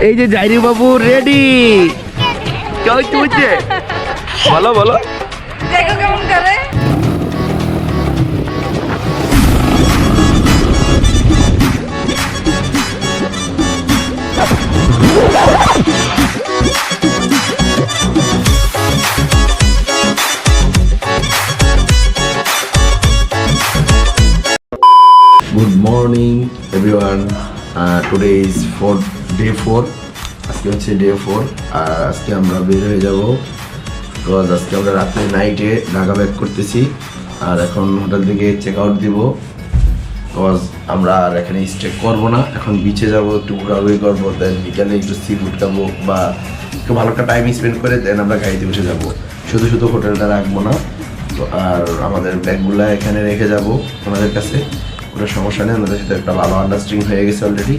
এই যে জাইরু বাবু রেডি। কেউ চুইছে বলো বলো দেখো কেমন করে। Good morning everyone. Today is day 4। আজকে হচ্ছে ডে 4 আর আজকে আমরা বের হয়ে যাব। বিকজ আজকে আমরা রাত্রে নাইটে ঢাকা ব্যাক করতেছি আর এখন হোটেল থেকে চেক আউট দিব। বিকজ আমরা আর এখানে স্টে করবো না, এখন বিচে যাবো, একটু ঘোরাঘুরি করবো, দেন বিকালে একটু সি ফুড খাবো বা একটু ভালো একটা টাইম স্পেন্ড করে দেন আমরা গাড়িতে বসে যাবো। শুধু শুধু হোটেলটা রাখবো না তো, আর আমাদের ব্যাগগুলো এখানে রেখে যাব ওনাদের কাছে। কোনো সমস্যা নেই, আমাদের সাথে একটা ভালো আন্ডারস্ট্যান্ডিং হয়ে গেছে অলরেডি।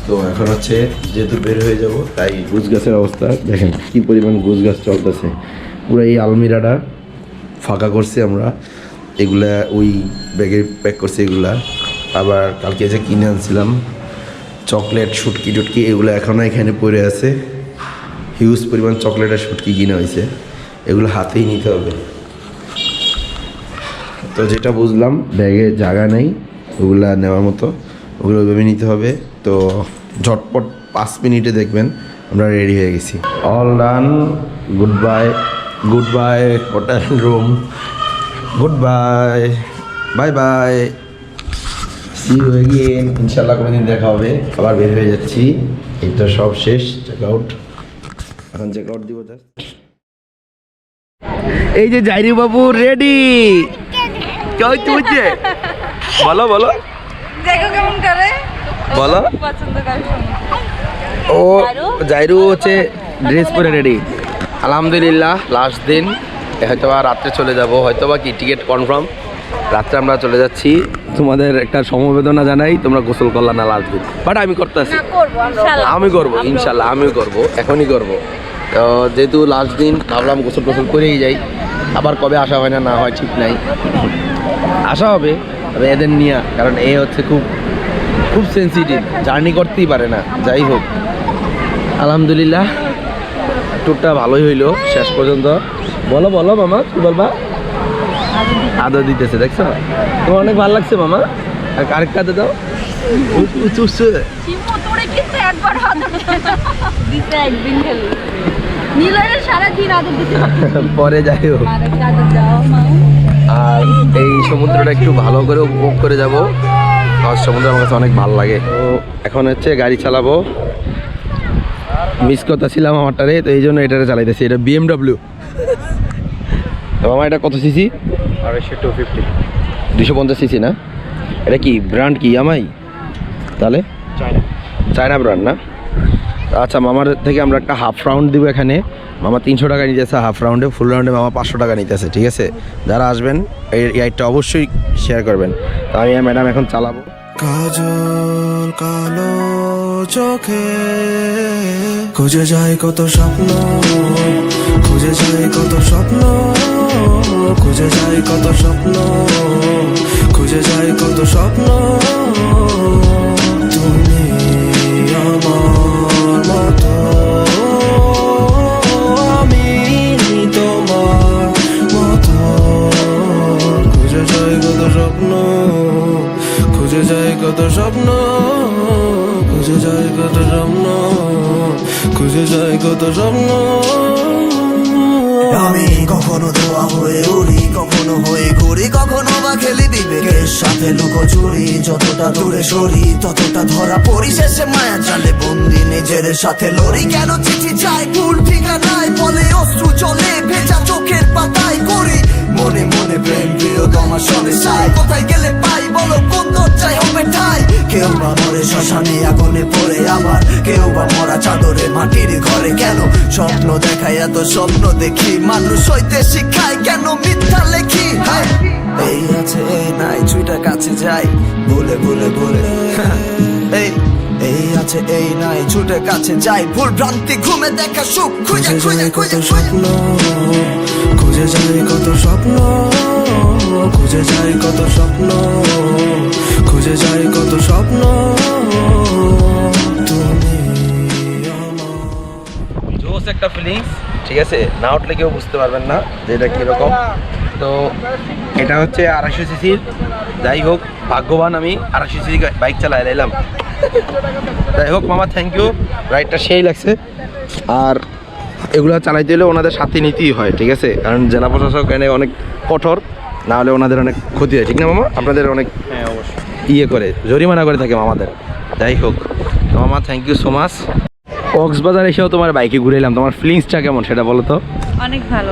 তো এখন হচ্ছে যেহেতু বের হয়ে যাব, তাই গুছ গাছের অবস্থা দেখেন কী পরিমাণ গুছ গাছ চলতেছে। পুরো এই আলমিরাটা ফাঁকা করছি আমরা, এগুলা ওই ব্যাগে প্যাক করছি এগুলা। আবার কালকে যে কিনে আনছিলাম চকলেট শুটকি টুটকি, এগুলো এখনও এখানে পড়ে আছে। হিউজ পরিমাণ চকলেট আর শুটকি কিনে হয়েছে, এগুলো হাতেই নিতে হবে। তো যেটা বুঝলাম ব্যাগে জায়গা নেই ওগুলা নেওয়ার মতো, ওগুলো ওইভাবে নিতে হবে। তো ঝটপট 5 মিনিটে দেখবেন আমরা রেডি হয়ে গেছি। All done, goodbye hotel room, goodbye, bye bye, see you again. ইনশাল্লাহ কোনোদিন দেখা হবে। আবার বের হয়ে যাচ্ছি, এটা সব শেষ, চেক আউট। এখন চেক আউট দিব জাস্ট। এই যে জাইরু বাবু রেডি। কেউ চুইছে বলো বলো দেখো কেমন করে বলো। পছন্দ করে। ও জাইরু হচ্ছে ড্রেস পরে রেডি। আলহামদুলিল্লাহ লাস্ট দিন, হয়তো বা রাত্রে চলে যাব, হয়তো বা কি টিকিট কনফার্ম, রাত্রে আমরা চলে যাচ্ছি। তোমাদের একটা সমবেদনা জানাই, তোমরা গোসল করলা না লাস্ট দিন, বাট আমি করতেছি, আমি করবো ইনশাল্লাহ, আমিও করবো, এখনই করবো। তো যেহেতু লাস্ট দিন ভাবলাম গোসল টোসল করেই যাই, আবার কবে আসা হয় না না হয় ঠিক নাই, আসা হবে তবে এদের নিয়ে, কারণ এ হচ্ছে খুব খুব সেন্সিটিভ, জার্নি করতেই পারে না। যাই হোক আলহামদুলিল্লাহ ট্যুরটা ভালোই হইলো শেষ পর্যন্ত। বলো বলো মামা কি বলবা? আদর দিতেছে দেখছো, তোমার অনেক ভালো লাগছে মামা। আর আরেকটা আদর দাও, চুষছে পরে যাই হোক। আর এই সমুদ্রটা একটু ভালো করে উপভোগ করে যাবো, সমুদ্র আমার কাছে অনেক ভালো লাগে। তো এখন হচ্ছে গাড়ি চালাবো, মিস করতেছিলাম আমারটারে, তো এই জন্য এটারে চালাইতেছি। এটা BMW। তো মামা এটা কত সিসি? 250 250 সিসি না? এটা কি ব্র্যান্ড, কি ইয়ামাই? তাহলে চায়না ব্র্যান্ড না? আচ্ছা, মামার থেকে আমরা একটা হাফ রাউন্ড দিব এখানে। মামা 300 টাকা নিতেছে হাফ রাউন্ডে, ফুল রাউন্ডে মামা 500 টাকা নিতেছে। ঠিক আছে, যারা আসবেন এই রাইডটা অবশ্যই শেয়ার করবেন। তো আমি ম্যাডাম এখন চালাবো। কাজল কালো চোখে খুঁজে যায় কত স্বপ্ন, খুঁজে যায় কত স্বপ্ন, খুঁজে যায় কত স্বপ্ন, খুঁজে যায় কত স্বপ্ন। তুমি আমার মতো, আমি তোমার মতো, খুঁজে যায় কত স্বপ্ন, খুঁজে যায় কত স্বপ্ন, খুঁজে যায় কত স্বপ্ন, খুঁজে যায় কত স্বপ্ন। আমি কখনো ধোয়া হয়ে উড়ি, কখনো হয়ে ঘুরি, কখনো বা খেলি বিবেকের সাথে লুকোচুরি। যতটা দূরে সরি ততটা ধরা পড়ি, শেষে মায়া জালে বন্দি নিজের সাথে লড়ি। কেন চিঠি চাই ভুল ঠিকানায়, বলে অশ্রু চলে ভেজা চোখের পাতায় করি। মনে মনে প্রেম প্রিয় তোমার সবে চাই, কোথায় গেলে পাই বলো কোন দরজায় হবে ঠাই। কেউ বা মরে শ্মশানে আগুনে পড়ে, আবার কেউ বা মরা চাদরে মাটির ঘরে। কেন স্বপ্ন দেখায় এত স্বপ্ন দেখি, মানুষ হইতে শিখায় কেন মিথ্যা লেখি। এই আছে এই নাই ছুইটা কাছে যাই, ভুলে ভুলে ভুলে এই আছে এই নাই ছুটে কাছে যাই, ভুল ভ্রান্তি ঘুমে দেখা সুখ খুঁজে খুঁজে খুঁজে স্বপ্ন, খুঁজে যায় কত স্বপ্ন, খুঁজে যায় কত স্বপ্ন, খুঁজে যায় কত স্বপ্ন। তুমি জোস একটা ফিলিংস, ঠিক আছে? না উঠলে কেউ বুঝতে পারবেন না যে এটা কীরকম। তো এটা হচ্ছে 250 সিসির, যাই হোক ভাগ্যবান আমি 250 সিসি বাইক চালাই এলাম। যাই হোক মামা, থ্যাংক ইউ, রাইডটা সেই লাগছে। আর এগুলো চালাইতে হলে ওনাদের সাথে নিতেই হয়, ঠিক আছে? কারণ জেলা প্রশাসক এনে অনেক কঠোর, না হলে ওনাদের অনেক ক্ষতি হয়, ঠিক না মামা? আপনাদের অনেক ইয়ে করে, জরিমানা করে থাকে মামাদের। যাই হোক মামা, thank you so much. Cox's Bazar এসেও তোমার বাইকে ঘুরে এলাম, তোমার ফিলিংসটা কেমন সেটা বলো তো? অনেক ভালো।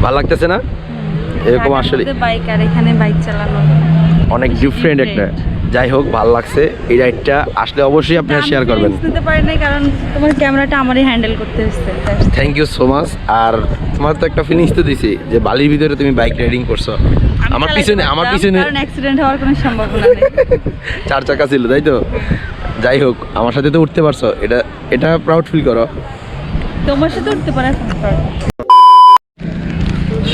ভালো লাগতেছে না? এরকম আসলে বাইক আর এখানে বাইক চালানো অনেক ডিফারেন্ট একটা। যাই হোক ভালো লাগছে, এই রাইডটা আসলে অবশ্যই আপনারা শেয়ার করবেন। নিতে পারি না কারণ তোমার ক্যামেরাটা আমারই হ্যান্ডেল করতে হচ্ছে। Thank you so much. আর তোমার তো একটা ফিলিংস তো দিছি যে বালির ভিতরে তুমি বাইক রাইডিং করছো, আমার পিছনে কারণ অ্যাক্সিডেন্ট হওয়ার কোনো সম্ভাবনা নেই। 4 চাকা ছিল, তাই তো? যাই হোক আমার সাথে তো উঠতে পারছো, এটা প্রাউড ফিল করো। তোমার সাথে উঠতে পারে।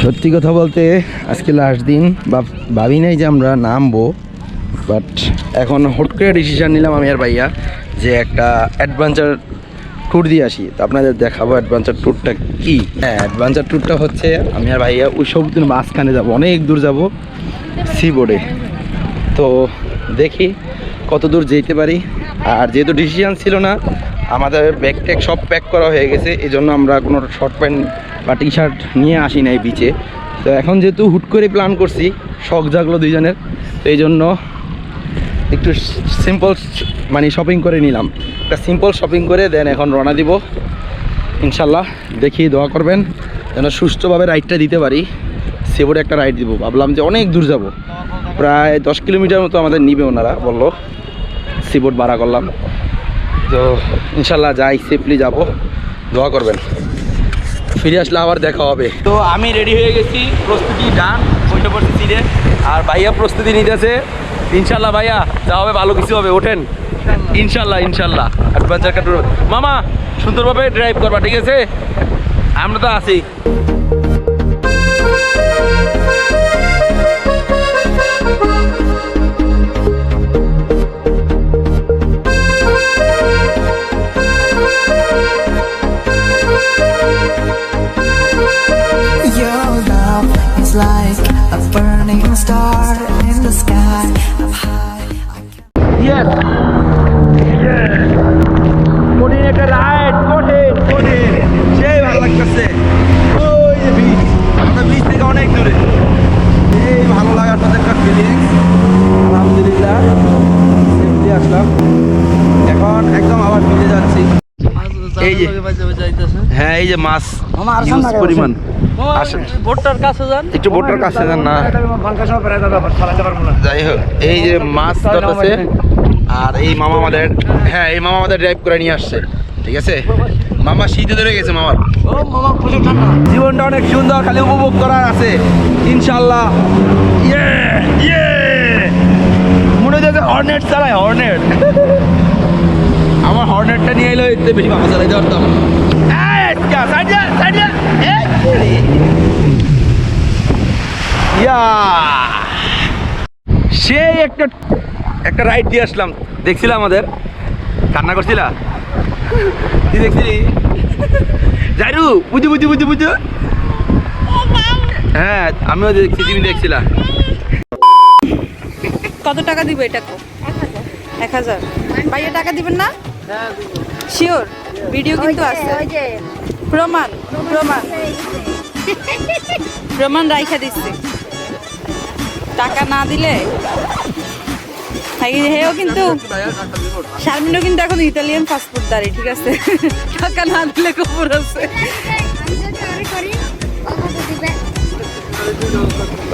সত্যি কথা বলতে আজকে লাস্ট দিন, ভাবি নাই যে আমরা নামবো, বাট এখন হুট করে ডিসিশন নিলাম আমি আর ভাইয়া যে একটা অ্যাডভেঞ্চার ট্যুর দিয়ে আসি। তো আপনাদের দেখাবো অ্যাডভেঞ্চার ট্যুরটা কি। হ্যাঁ, অ্যাডভেঞ্চার ট্যুরটা হচ্ছে আমি আর ভাইয়া ওই সমুদ্রের মাঝখানে যাবো, অনেক দূর যাব সি বোর্ডে। তো দেখি কত দূর যেতে পারি। আর যেহেতু ডিসিশন ছিল না, আমাদের ব্যাগ ট্যাগ সব প্যাক করা হয়ে গেছে, এই জন্য আমরা কোনো শর্ট প্যান্ট বা টি শার্ট নিয়ে আসি নাই বিচে। তো এখন যেহেতু হুট করে প্ল্যান করছি, শখ জাগলো দুইজনের, তো এই জন্য একটু সিম্পল মানে শপিং করে নিলাম, একটা সিম্পল শপিং করে দেন এখন রওনা দিব ইনশাল্লাহ। দেখি দোয়া করবেন যেন সুষ্ঠুভাবে রাইডটা দিতে পারি। সেবোর্ডে একটা রাইড দিব, ভাবলাম যে অনেক দূর যাব, প্রায় 10 কিলোমিটার মতো আমাদের নিবে ওনারা বললো, সিবোর্ড ভাড়া করলাম। তো ইনশাল্লাহ যাই, সেফলি যাব, দোয়া করবেন। ফিরে আসলে আবার দেখা হবে। তো আমি রেডি হয়ে গেছি, প্রস্তুতি ডান, বইটা পড়ছি সিটে, আর ভাইয়া প্রস্তুতি নিতেছে। ইনশাল্লাহ ভাইয়া যা হবে ভালো কিছু হবে, ওঠেন ইনশাল্লাহ। ইনশাল্লাহ অ্যাডভেঞ্চার কাটুর মামা সুন্দরভাবে ড্রাইভ করবা, ঠিক আছে? আমরা তো আছি। Your love is like a burning star in the sky. I'm high. Yes. Yes. কঠিন একটা রাইড, কঠিন সেই ভালো লাগতেছে। ওই যে বিচ, আমরা বিচ থেকে অনেক দূরে, এই ভালো লাগার মতো একটা ফিলিংস। আলহামদুলিল্লাহ সেফলি আসলাম, এখন একদম আবার ফিরে যাচ্ছি। এই যে হ্যাঁ, এই যে মাছ হিউজ পরিমাণ। ভোটটার কাছে যান, একটু বোটার কাছে যান না। যাই হোক এই যে মাছ ধরতেছে, আর এই মামা আমাদের, হ্যাঁ এই মামা আমাদের ড্রাইভ করে নিয়ে আসছে, ঠিক আছে? মামা শীতে ধরে গেছে মামার। জীবনটা অনেক সুন্দর, খালি উপভোগ করার আছে ইনশাল্লাহ। মনে হচ্ছে হর্নেট চালায়, হর্নেট। আমার হর্নেটটা নিয়ে এলো, এতে বেশি মামা চালাইতে পারতাম। সেই একটা রাইড দিয়ে আসলাম, দেখছিলাম আমাদের কান্না করছিলা, তুই দেখছিলি? যাইরু বুঝু। হ্যাঁ আমিও দেখছি, তুমি দেখছিলা। কত টাকা দিবে এটা? 1000। ভাইয়া টাকা দিবেন না? শিওর? ভিডিও কিন্তু আছে, প্রমাণ রাইখা দিচ্ছে। টাকা না দিলে হেও কিন্তু, শারমিনও কিন্তু এখন ইতালিয়ান পাসপোর্ট দাঁড়িয়ে, ঠিক আছে? টাকা না দিলে খবর আছে।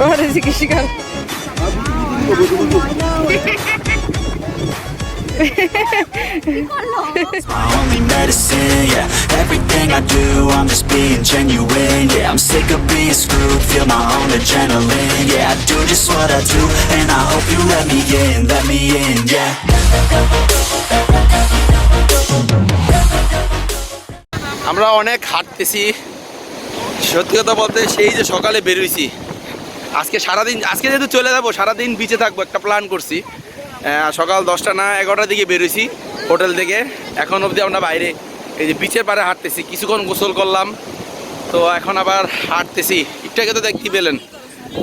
ওরে জিজ্ঞেস কর। My only medicine, yeah. Everything I do, I'm just being genuine, yeah. I'm sick of being screwed, feel my own adrenaline, yeah. I do just what I do, and I hope you let me in, yeah. আমরা অনেক হাঁটতেছি, সত্যি কথা বলতে সেই যে সকালে বেরোইছি, আজকে সারাদিন, আজকে যেহেতু চলে যাবো সারাদিন বিচে থাকবো, একটা প্ল্যান করছি। সকাল 10টা না 11টার দিকে বেরোইছি হোটেল থেকে, এখন অবধি আমরা বাইরে এই যে বিচের পাড়ে হাঁটতেছি, কিছুক্ষণ গোসল করলাম, তো এখন আবার হাঁটতেছি। একটু আগে তো দেখতে পেলেন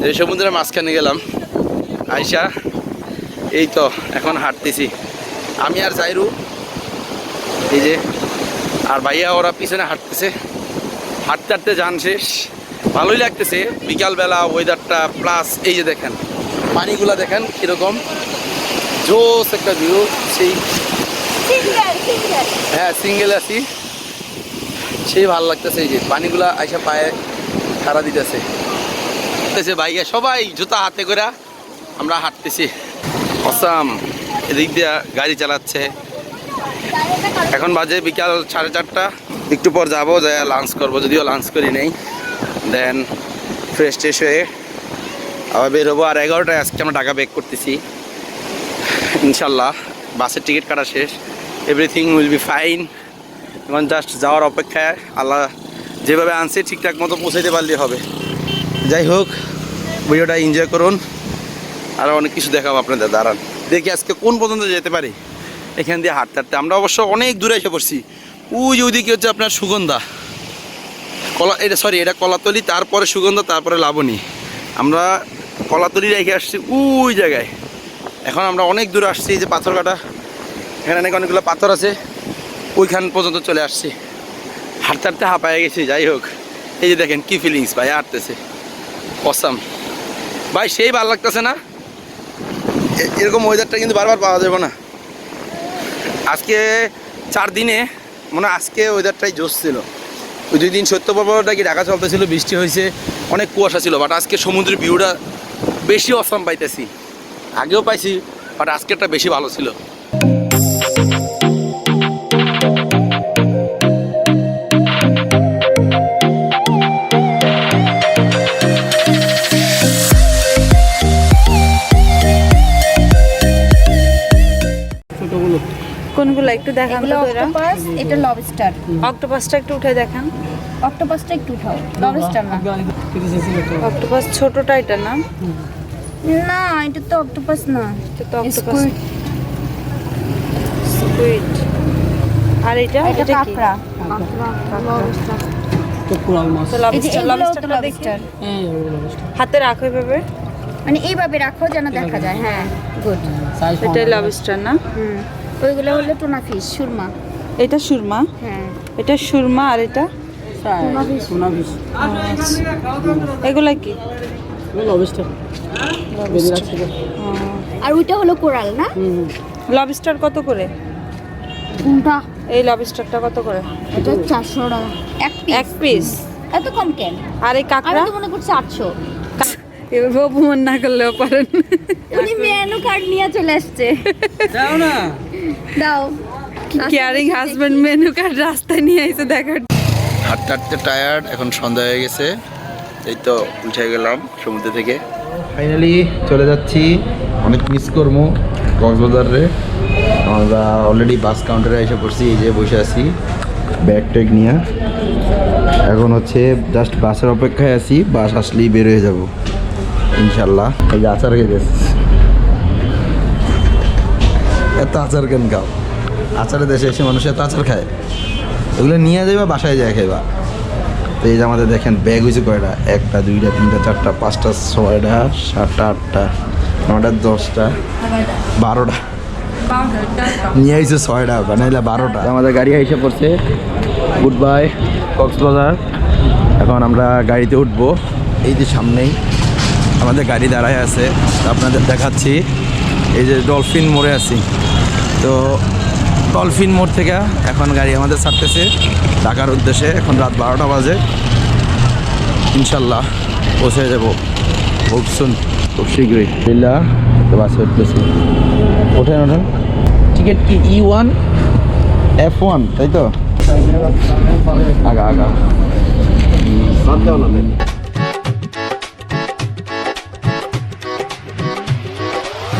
যে সমুদ্রের মাঝখানে গেলাম আইসা, এই তো এখন হাঁটতেছি আমি আর জাইরু, এই যে আর ভাইয়া ওরা পিছনে হাঁটতেছে। হাঁটতে হাঁটতে যান শেষ, ভালোই লাগতেছে বিকালবেলা ওয়েদারটা, প্লাস এই যে দেখেন পানিগুলা দেখেন কীরকম জোস একটা ভিউ। সেই হ্যাঁ সিঙ্গেল আছি, সেই ভালো লাগতেছে। এই যে পানিগুলা আইসা পায়ে খাড়া দিতেছে বাইকে, সবাই জুতা হাতে করে আমরা হাঁটতেছি। অসাম, এদিক দিয়ে গাড়ি চালাচ্ছে। এখন বাজে বিকাল 4:30, একটু পর যাবো, যাই লাঞ্চ করবো, যদিও লাঞ্চ করি নেই। দেন ফ্রেশ ট্রেশ হয়ে আবার বের হবো। আর 11টায় আজকে আমরা ঢাকা ব্যাক করতেছি ইনশাল্লাহ। বাসের টিকিট কাটা শেষ, এভরিথিং উইল বি ফাইন। এখন জাস্ট যাওয়ার অপেক্ষায়, আল্লাহ যেভাবে আনছে ঠিকঠাক মতো পৌঁছাইতে পারলেই হবে। যাই হোক, ভিডিওটা এনজয় করুন, আরও অনেক কিছু দেখাবো আপনাদের। দাঁড়ান দেখি আজকে কোন পর্যন্ত যেতে পারি এখান দিয়ে হাঁটতে হাঁটতে। আমরা অবশ্য অনেক দূরে এসে পড়ছি। ওই ওইদিকে হচ্ছে আপনার সুগন্ধা, এটা কলাতলি, তারপরে সুগন্ধা, তারপরে লাবণী। আমরা কলাতলি রেখে আসছি ওই জায়গায়। এখন আমরা অনেক দূরে আসছি, এই যে পাথর কাটা, এখানে অনেকগুলো পাথর আছে, ওইখান পর্যন্ত চলে আসছি। হাঁটতে হাঁটতে হাঁপায়ে গেছি। যাই হোক, এই যে দেখেন কি ফিলিংস ভাই, হাঁটতেছে অসাম ভাই, সেই ভালো লাগতেছে না? এরকম ওয়েদারটা কিন্তু বারবার পাওয়া যাবে না। আজকে 4 দিনে মানে আজকে ওয়েদারটাই জোশ ছিল। ওই 2 দিন সত্যপর্বটা কি ঢাকা চলতেছিল, বৃষ্টি হয়েছে, অনেক কুয়াশা ছিল, বাট আজকে সমুদ্রের ভিউটা বেশি অসাম পাইতেছি। আগেও পাইছি, বাট আজকেরটা বেশি ভালো ছিল। কোনগুলো একটু দেখান তো তোরা। অক্টোপাস, এটা লবস্টার। অক্টোপাসটা একটু উঠে দেখান। অক্টোপাসটা একটু উঠাও, লবস্টার না। অক্টোপাস ছোটটা এটা না? না, এটা তো অক্টোপাস না, এটা তো অক্টোপাস, Squid। স্কুইড। আর এটা এটা কি? কাঁকড়া। তো এই যে এগুলোও তো লবস্টারটা দেখি। লবস্টার। হাতে রাখো এভাবে, মানে এইভাবে রাখো যেন দেখা যায়। হ্যাঁ, গুড। এটাই লবস্টার না? ওইগুলো হলো টুনা ফিশ, সুরমা। এটা সুরমা, হ্যাঁ, এটা সুরমা। আর এটা এগুলা কি? আর ওইটা হলো কোরাল না? লবস্টার কত করে? কোনটা? এই লবস্টারটা কত করে? এটা 400 টাকা এক এক পিস। পিস। এত কম কেন? আর এই আমি কাঁকড়া? তো মনে করছি 800। এভাবে অপমান না করলেও পারেন। উনি মেনু কার্ড নিয়ে চলে আসছে। দাও না, দাও। কেয়ারিং হাজবেন্ড মেনু কার্ড রাস্তায় নিয়ে এসে দেখার। হাঁটতে হাঁটতে টায়ার্ড, এখন সন্ধ্যা হয়ে গেছে। এই তো উঠে গেলাম সমুদ্র থেকে, ফাইনালি চলে যাচ্ছি। অনেক মিস করবো কক্সবাজারে। আমরা অলরেডি বাস কাউন্টারে এসে পড়ছি, এই যে বসে আছি ব্যাগ ট্যাগ নিয়ে। এখন হচ্ছে জাস্ট বাসের অপেক্ষায় আছি, বাস আসলেই বের হয়ে যাব ইনশাল্লাহ। এই যে আচার খেয়ে গেছে, এত আচার কেন খাও? আচারের দেশে এসে মানুষ এত আচার খায়, এগুলো নিয়ে যাইবা বাসায় যায় খাইবা। তো এই যে আমাদের দেখেন ব্যাগ হয়েছে কয়টা, 1টা 2টা 3টা 4টা 5টা 6টা 7টা 8টা 9টা 10টা 12টা নিয়ে আইছে, 6টা বানাইলে 12টা। আমাদের গাড়ি এসে পড়ছে, গুড বাই কক্সবাজার। এখন আমরা গাড়িতে উঠবো, এই যে সামনেই আমাদের গাড়ি দাঁড়ায় আছে, আপনাদের দেখাচ্ছি। এই যে ডলফিন মোড়ে আছি, তো ডলফিন মোড় থেকে এখন গাড়ি আমাদের ছাড়তেছে ঢাকার উদ্দেশ্যে। এখন রাত 12টা বাজে, ইনশাল্লাহ পৌঁছে যাব খুব সুন, খুব শীঘ্রই। বিল্লা তো বাসে উঠতেছি, ওঠেন। টিকিট কি E1 F1 তাই তো? আগা